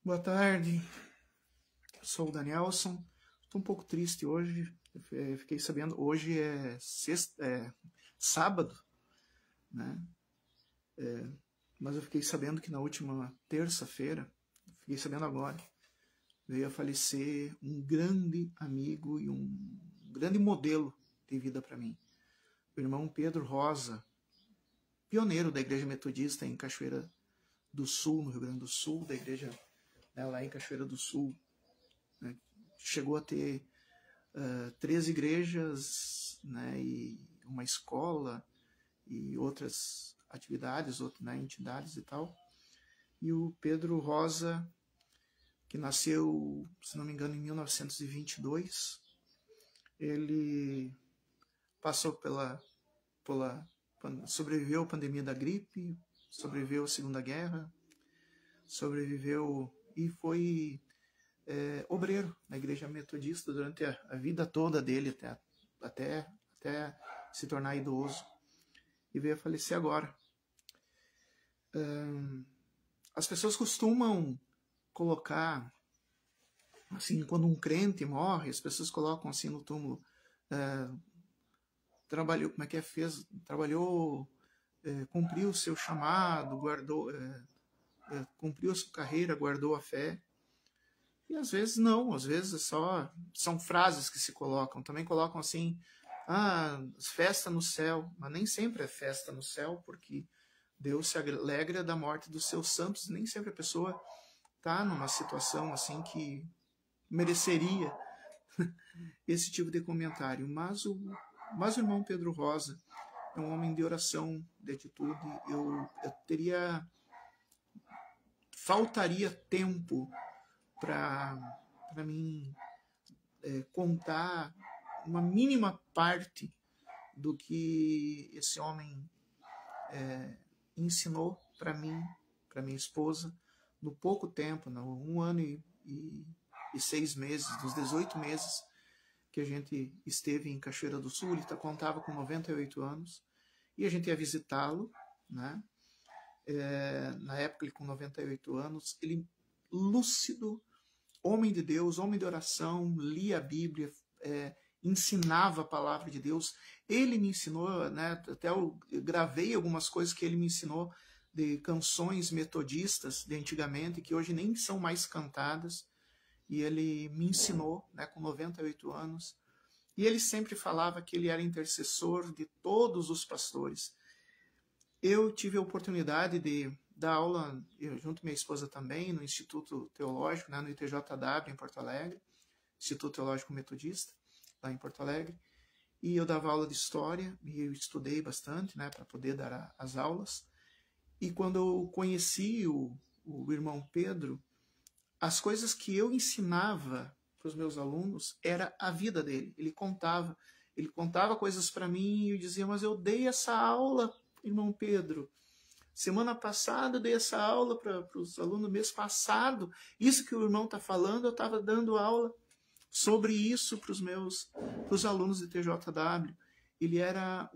Boa tarde, eu sou o Danielson. Estou um pouco triste hoje. Fiquei sabendo, hoje é sábado, né? Mas eu fiquei sabendo que na última terça-feira, fiquei sabendo agora, veio a falecer um grande amigo e um grande modelo de vida para mim. O irmão Pedro Rosa, pioneiro da Igreja Metodista em Cachoeira do Sul, no Rio Grande do Sul, da igreja, né, lá em Cachoeira do Sul. Né, chegou a ter 3 igrejas, né, e uma escola e outras atividades, né, entidades e tal. E o Pedro Rosa, que nasceu, se não me engano, em 1922, ele passou sobreviveu à pandemia da gripe, sobreviveu à Segunda Guerra, sobreviveu e foi obreiro na Igreja Metodista durante a vida toda dele, até se tornar idoso, e veio a falecer agora. As pessoas costumam colocar, assim, quando um crente morre, as pessoas colocam assim no túmulo, trabalhou, como é que é, trabalhou, cumpriu o seu chamado, guardou, cumpriu a sua carreira, guardou a fé. E às vezes não, às vezes só são frases que se colocam. Também colocam assim, festa no céu, mas nem sempre é festa no céu, porque Deus se alegra da morte dos seus santos. Nem sempre a pessoa está numa situação assim que mereceria esse tipo de comentário. Mas o irmão Pedro Rosa é um homem de oração, de atitude. Eu faltaria tempo para mim contar uma mínima parte do que esse homem ensinou para mim, para minha esposa, no pouco tempo, no 1 ano e 6 meses, dos 18 meses que a gente esteve em Cachoeira do Sul. Ele contava com 98 anos e a gente ia visitá-lo, né? Na época, ele com 98 anos, ele lúcido, homem de Deus, homem de oração, lia a Bíblia, ensinava a palavra de Deus. Ele me ensinou, né, até eu gravei algumas coisas que ele me ensinou de canções metodistas de antigamente, que hoje nem são mais cantadas, e ele me ensinou, né, com 98 anos. E ele sempre falava que ele era intercessor de todos os pastores. Eu tive a oportunidade de dar aula, junto com minha esposa também, no Instituto Teológico, né, no ITJW, em Porto Alegre, Instituto Teológico Metodista, lá em Porto Alegre. E eu dava aula de história, e eu estudei bastante, né, para poder dar as aulas. E quando eu conheci o irmão Pedro, as coisas que eu ensinava para os meus alunos era a vida dele. Ele contava coisas para mim e eu dizia, mas eu dei essa aula, irmão Pedro. Semana passada eu dei essa aula para os alunos, mês passado. Isso que o irmão está falando, eu estava dando aula sobre isso para os alunos de TJW. Ele era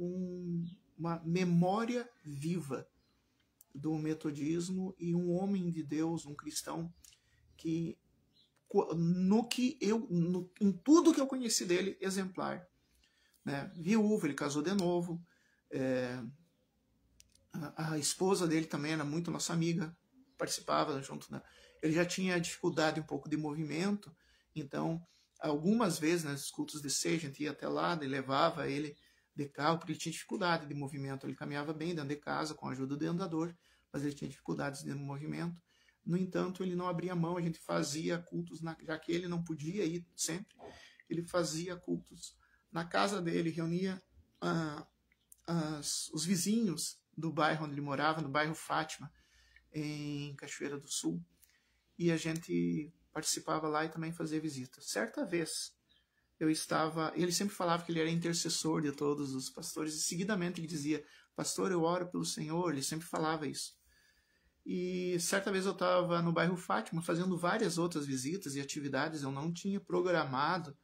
uma memória viva do metodismo e um homem de Deus, um cristão, que em tudo que eu conheci dele, exemplar. Né? Viúvo, ele casou de novo. A esposa dele também era muito nossa amiga, participava junto. Né? Ele já tinha dificuldade um pouco de movimento, então algumas vezes nos cultos de ceia a gente ia até lá e levava ele de carro, porque ele tinha dificuldade de movimento. Ele caminhava bem dentro de casa com a ajuda do andador, mas ele tinha dificuldades de movimento. No entanto, ele não abria mão, a gente fazia cultos, já que ele não podia ir sempre, ele fazia cultos na casa dele, reunia os vizinhos do bairro onde ele morava, no bairro Fátima, em Cachoeira do Sul, e a gente participava lá e também fazia visitas. Certa vez, ele sempre falava que ele era intercessor de todos os pastores, e seguidamente ele dizia, pastor, eu oro pelo Senhor, ele sempre falava isso. E certa vez eu estava no bairro Fátima fazendo várias outras visitas e atividades. Eu não tinha programado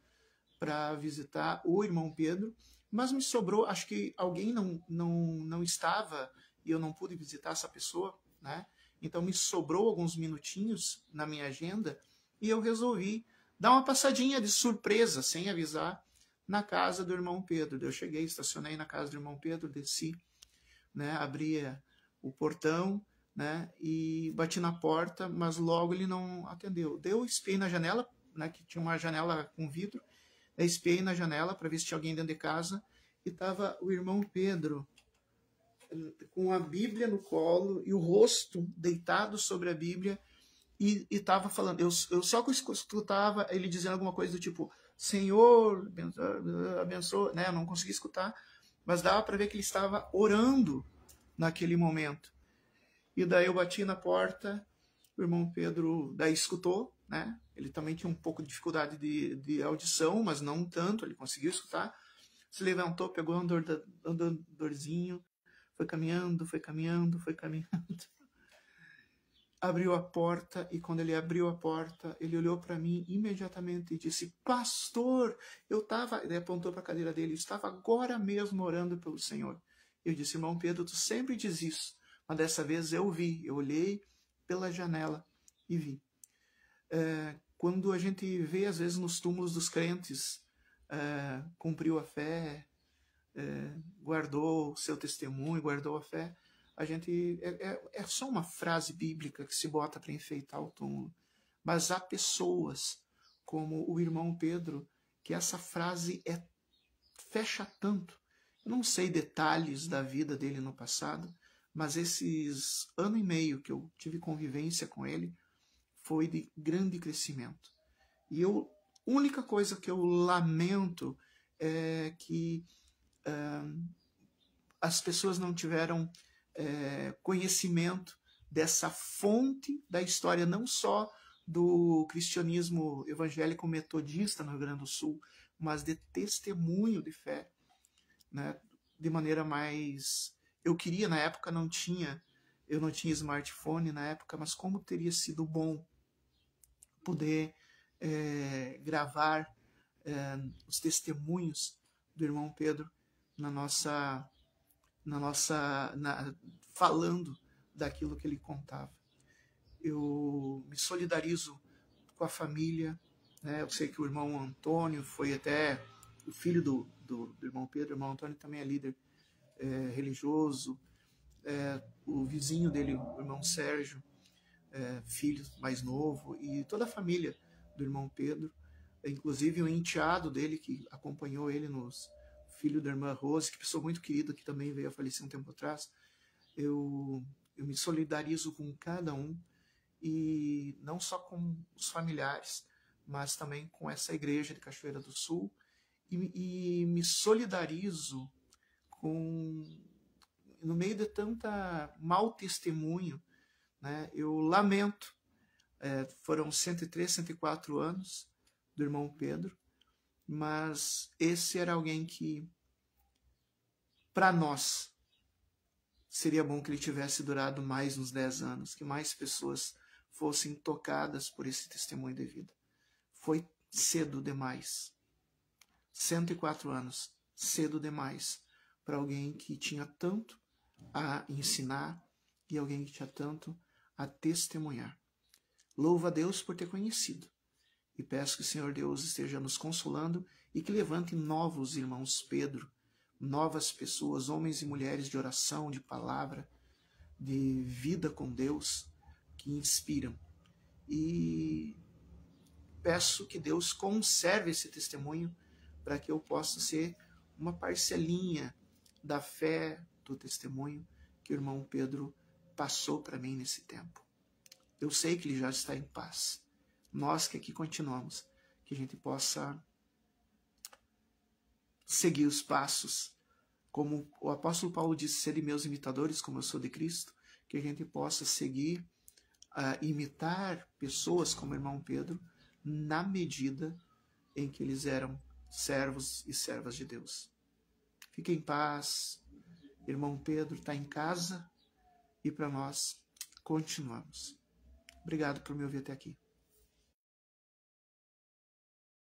para visitar o irmão Pedro, mas me sobrou, acho que alguém não estava e eu não pude visitar essa pessoa, né? Então me sobrou alguns minutinhos na minha agenda e eu resolvi dar uma passadinha de surpresa, sem avisar, na casa do irmão Pedro. Eu cheguei, estacionei na casa do irmão Pedro, desci, né, abri o portão, né, e bati na porta, mas logo ele não atendeu. Eu espiei na janela, né, que tinha uma janela com vidro, eu espiei na janela para ver se tinha alguém dentro de casa, e estava o irmão Pedro com a Bíblia no colo e o rosto deitado sobre a Bíblia, e estava falando. Eu só escutava ele dizendo alguma coisa do tipo, Senhor, abençoa, né? Eu não consegui escutar, mas dava para ver que ele estava orando naquele momento. E daí eu bati na porta, o irmão Pedro daí escutou, né? Ele também tinha um pouco de dificuldade de audição, mas não tanto, ele conseguiu escutar. Se levantou, pegou um andadorzinho, foi caminhando, foi caminhando, foi caminhando. Abriu a porta, e quando ele abriu a porta, ele olhou para mim imediatamente e disse, pastor, eu estava, ele apontou para a cadeira dele, eu estava agora mesmo orando pelo Senhor. Eu disse, irmão Pedro, tu sempre diz isso, mas dessa vez eu vi, eu olhei pela janela e vi. Quando a gente vê, às vezes, nos túmulos dos crentes, cumpriu a fé, guardou o seu testemunho, guardou a fé, a gente é só uma frase bíblica que se bota para enfeitar o túmulo. Mas há pessoas como o irmão Pedro que essa frase fecha tanto. Eu não sei detalhes da vida dele no passado, mas esses ano e meio que eu tive convivência com ele foi de grande crescimento. E a única coisa que eu lamento é que as pessoas não tiveram conhecimento dessa fonte da história, não só do cristianismo evangélico metodista no Rio Grande do Sul, mas de testemunho de fé, né? De maneira mais... Eu queria, na época, eu não tinha smartphone na época, mas como teria sido bom poder gravar os testemunhos do irmão Pedro falando daquilo que ele contava. Eu me solidarizo com a família, né? Eu sei que o irmão Antônio foi até o filho do irmão Pedro. O irmão Antônio também é líder religioso. O vizinho dele, o irmão Sérgio, filho mais novo, e toda a família do irmão Pedro, inclusive o enteado dele que acompanhou ele nos filho da irmã Rose, que pessoa muito querida, que também veio a falecer um tempo atrás. Eu me solidarizo com cada um, e não só com os familiares, mas também com essa igreja de Cachoeira do Sul, e me solidarizo no meio de tanta mau testemunho, né? Eu lamento, foram 103, 104 anos do irmão Pedro, mas esse era alguém que, para nós, seria bom que ele tivesse durado mais uns 10 anos, que mais pessoas fossem tocadas por esse testemunho de vida. Foi cedo demais. 104 anos, cedo demais, para alguém que tinha tanto a ensinar e alguém que tinha tanto a testemunhar. Louvo a Deus por ter conhecido. E peço que o Senhor Deus esteja nos consolando e que levante novos irmãos Pedro, novas pessoas, homens e mulheres de oração, de palavra, de vida com Deus, que inspiram. E peço que Deus conserve esse testemunho para que eu possa ser uma parcelinha da fé, do testemunho que o irmão Pedro passou para mim nesse tempo. Eu sei que ele já está em paz. Nós que aqui continuamos, que a gente possa seguir os passos, como o apóstolo Paulo disse, serem meus imitadores, como eu sou de Cristo, que a gente possa seguir, imitar pessoas como o irmão Pedro, na medida em que eles eram servos e servas de Deus. Fique em paz. Irmão Pedro está em casa, e para nós continuamos. Obrigado por me ouvir até aqui.